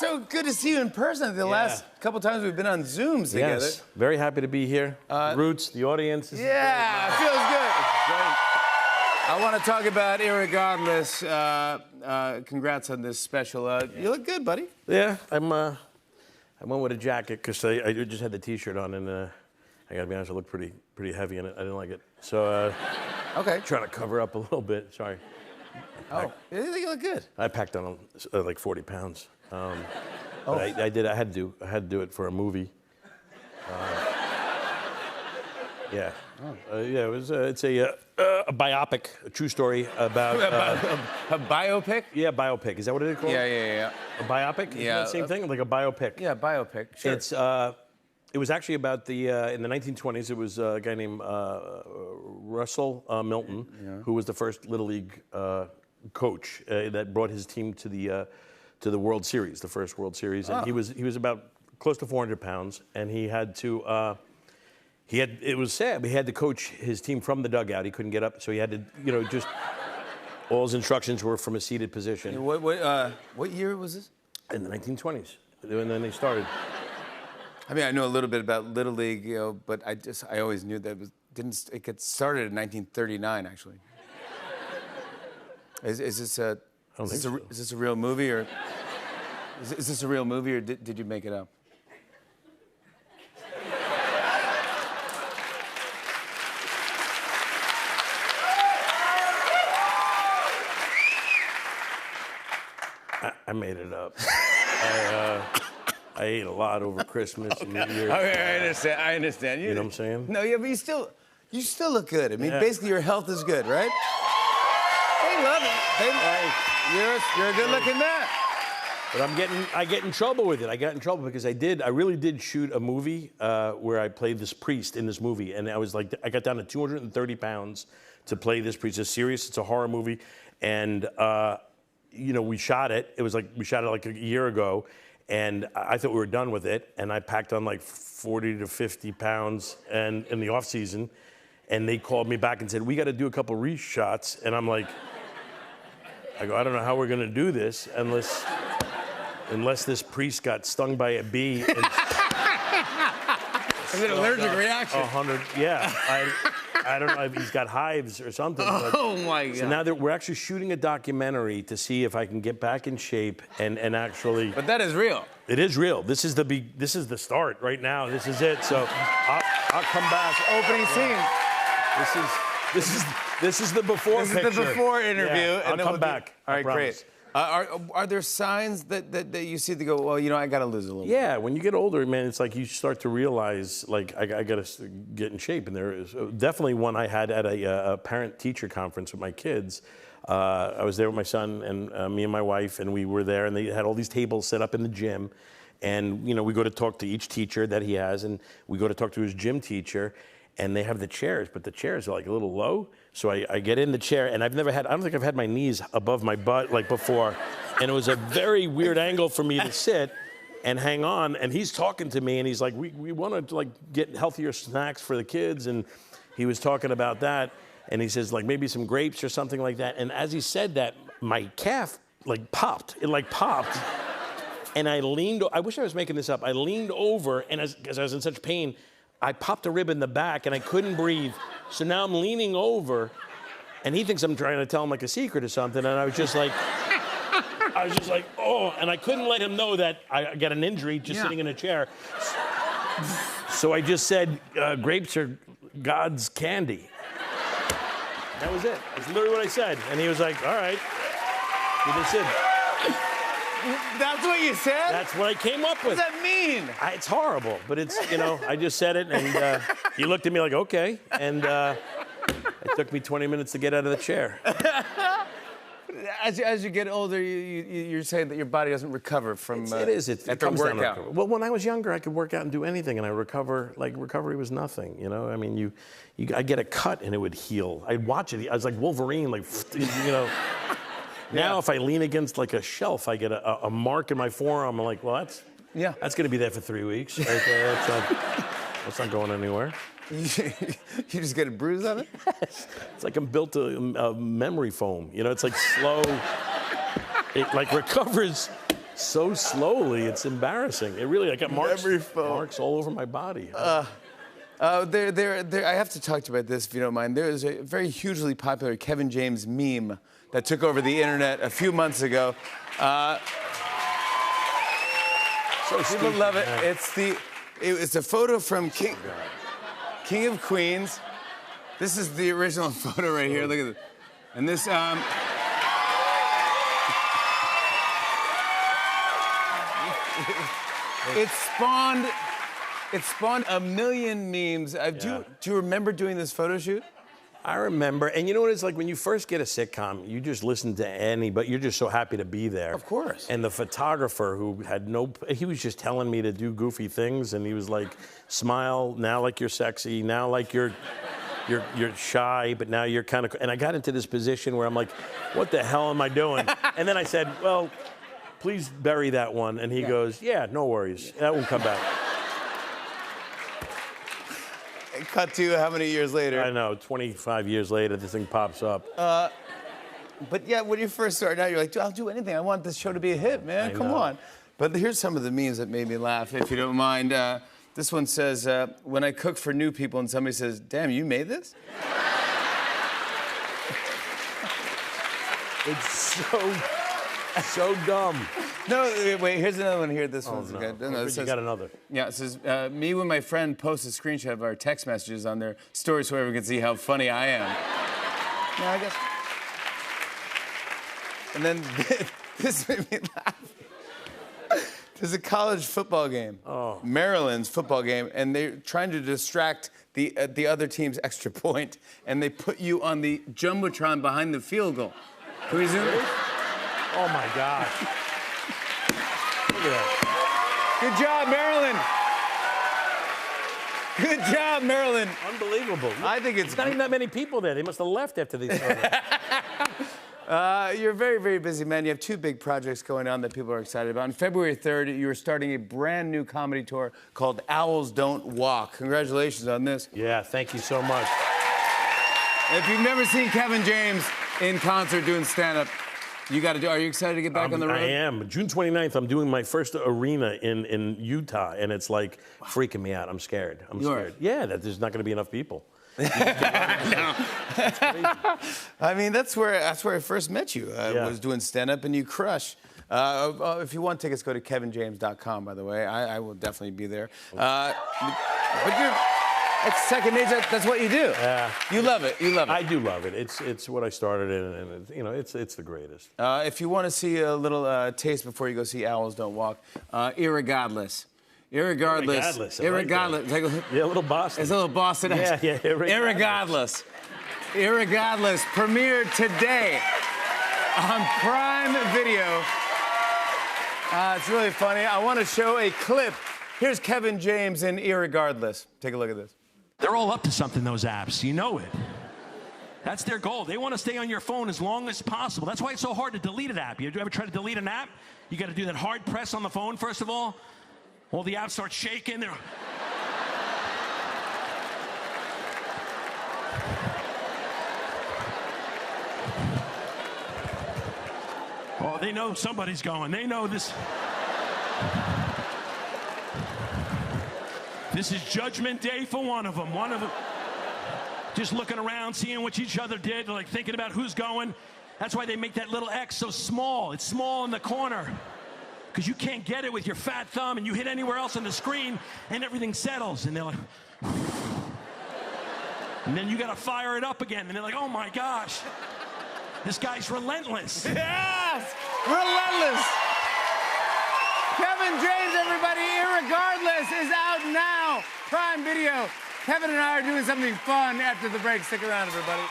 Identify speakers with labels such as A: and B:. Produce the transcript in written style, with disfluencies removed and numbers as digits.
A: so good to see you in person. The last couple times we've been on Zooms together.
B: Yes, very happy to be here. Roots, the audience.
A: Yeah, it feels good. I want to talk about Irregardless. Congrats on this special. You look good, buddy.
B: Yeah, I went with a jacket because I just had the T-shirt on, and I gotta be honest, I looked pretty heavy in it. I didn't like it, so
A: Okay.
B: trying to cover up a little bit. Sorry.
A: Oh, you look good.
B: I packed on like 40 pounds. But I had to do it for a movie. Yeah. Yeah, it was. It's a biopic, a true story about.
A: A biopic?
B: Yeah, biopic. Is that what it is called?
A: Yeah.
B: A biopic? Isn't that the same thing? Like a biopic.
A: Yeah, biopic. Sure.
B: It's. It was actually about the in the 1920s. It was a guy named Russell Milton, who was the first Little League coach that brought his team to the World Series, the first World Series, and he was about close to 400 pounds, and he had to. It was sad, but he had to coach his team from the dugout. He couldn't get up, so he had to, just all his instructions were from a seated position.
A: What year was this?
B: In the 1920s, and then they started.
A: I mean, I know a little bit about Little League, but I always knew that it got started in 1939, actually. Is this a real movie, or is this a real movie, or did you make it up?
B: I made it up. I ate a lot over Christmas and New Year's.
A: Okay, I understand.
B: You know what I'm saying?
A: No, yeah, but you still look good. I mean, basically, your health is good, right? They love it. You're a good-looking man.
B: But I get in trouble with it. I got in trouble because I really did shoot a movie where I played this priest in this movie, and I got down to 230 pounds to play this priest. It's a horror movie, and we shot it. We shot it like a year ago, and I thought we were done with it. And I packed on like 40 to 50 pounds, and in the off season, and they called me back and said, "We got to do a couple reshots." And I'm like, I don't know how we're gonna do this unless this priest got stung by a bee.
A: Is it an allergic reaction?
B: 100. Yeah. I don't know if he's got hives or something.
A: Oh my God.
B: So now we're actually shooting a documentary to see if I can get back in shape and actually.
A: But that is real.
B: It is real. This is the start right now. This is it. So I'll come back.
A: Opening scene.
B: This is the before picture.
A: This is the before interview.
B: Yeah, I'll come back.
A: All right, great. Are there signs that you see that go, well, I got to lose a little bit?
B: Yeah, when you get older, man, it's like you start to realize, like, I got to get in shape. And there is definitely one I had at a parent-teacher conference with my kids. I was there with my son and me and my wife, and we were there, and they had all these tables set up in the gym. And, we go to talk to each teacher that he has, and we go to talk to his gym teacher, and they have the chairs, but the chairs are like a little low. So I get in the chair, and I don't think I've had my knees above my butt like before. And it was a very weird angle for me to sit and hang on. And he's talking to me, and he's like, we want to get healthier snacks for the kids. And he was talking about that. And he says, maybe some grapes or something like that. And as he said that, my calf popped. It popped. And I wish I was making this up. I leaned over, and as I was in such pain, I popped a rib in the back, and I couldn't breathe. So now I'm leaning over, and he thinks I'm trying to tell him a secret or something. And I was just like, oh, and I couldn't let him know that I got an injury just sitting in a chair. So I just said, grapes are God's candy. That was it. That's literally what I said. And he was like, all right. He just said.
A: That's what you said?
B: That's what I came up with.
A: What does that mean?
B: It's horrible, but it's, I just said it, and he looked at me like, okay, and it took me 20 minutes to get out of the chair.
A: As you get older, you're saying that your body doesn't recover from
B: it is. It comes down to
A: workout.
B: Well, when I was younger, I could work out and do anything, and I recovery was nothing, I mean, I'd get a cut, and it would heal. I'd watch it. I was like Wolverine, Now, if I lean against a shelf, I get a mark in my forearm. I'm like, well, that's going to be there for 3 weeks right there. That's not going anywhere.
A: You just get a bruise on it?
B: It's like I'm built of memory foam. It's slow. It recovers so slowly, it's embarrassing. It really, I got marks all over my body.
A: I have to talk to you about this, if you don't mind. There is a very hugely popular Kevin James meme that took over the internet a few months ago. People love it. It's a photo from King of Queens. This is the original photo right here. Look at this. And this, it spawned a million memes. Do you remember doing this photo shoot?
B: I remember, and you know what it's like when you first get a sitcom, you just listen to anybody, you're just so happy to be there.
A: Of course.
B: And the photographer who he was just telling me to do goofy things, and he was like, smile, now like you're sexy, now like you're shy, but now you're kind of, and I got into this position where I'm like, what the hell am I doing? And then I said, well, please bury that one. And he goes, yeah, no worries, that will come back.
A: Cut to how many years later?
B: I know, 25 years later, this thing pops up.
A: But yeah, when you first started out, you're like, I'll do anything. I want this show to be a hit, man. Come on. But here's some of the memes that made me laugh, if you don't mind. This one says, when I cook for new people and somebody says, damn, you made this?
B: It's so dumb.
A: No, wait, here's another one here. This one's good. No,
B: you got another.
A: Yeah, it says, me when my friend posts a screenshot of our text messages on their stories so everyone can see how funny I am. Yeah, I guess. And then this made me laugh. There's a college football game, Maryland's football game, and they're trying to distract the other team's extra point, and they put you on the jumbotron behind the field goal. Can we zoom in?
B: Oh my God. Look at that.
A: Good job, Maryland. Good job, Maryland.
B: Unbelievable.
A: I think it's
B: There's not even that many people there. They must have left after these photos.
A: You're a very, very busy man. You have two big projects going on that people are excited about. On February 3rd, you are starting a brand new comedy tour called Owls Don't Walk. Congratulations on this.
B: Yeah, thank you so much.
A: If you've never seen Kevin James in concert doing stand-up, you got to do. Are you excited to get back on the road?
B: I am. June 29th, I'm doing my first arena in Utah, and it's like freaking me out. I'm scared. I'm scared. Yeah, that there's not going to be enough people.
A: No. I mean, that's where I first met you. I was doing stand-up, and you crush. If you want tickets, go to kevinjames.com, by the way. I will definitely be there. But it's second nature. That's what you do.
B: Yeah.
A: You love it. You love it.
B: I do love it. It's what I started in, and it's the greatest.
A: If you want to see a little taste before you go see Owls Don't Walk, Irregardless. Irregardless.
B: Yeah, a little Boston.
A: It's a little Boston.
B: Yeah,
A: Irregardless. Irregardless premiered today on Prime Video. It's really funny. I want to show a clip. Here's Kevin James in Irregardless. Take a look at this.
C: They're all up to something, those apps. You know it. That's their goal. They want to stay on your phone as long as possible. That's why it's so hard to delete an app. You ever try to delete an app? You got to do that hard press on the phone, first of all. All the apps start shaking. Oh, they know somebody's going. They know this. This is Judgment Day for one of them. One of them just looking around, seeing what each other did, like thinking about who's going. That's why they make that little X so small. It's small in the corner. Because you can't get it with your fat thumb, and you hit anywhere else on the screen, and everything settles. And they're like, and then you got to fire it up again. And they're like, oh my gosh, this guy's relentless.
A: Yes! Relentless! Kevin James, everybody, Irregardless is out now. Prime Video. Kevin and I are doing something fun after the break. Stick around, everybody.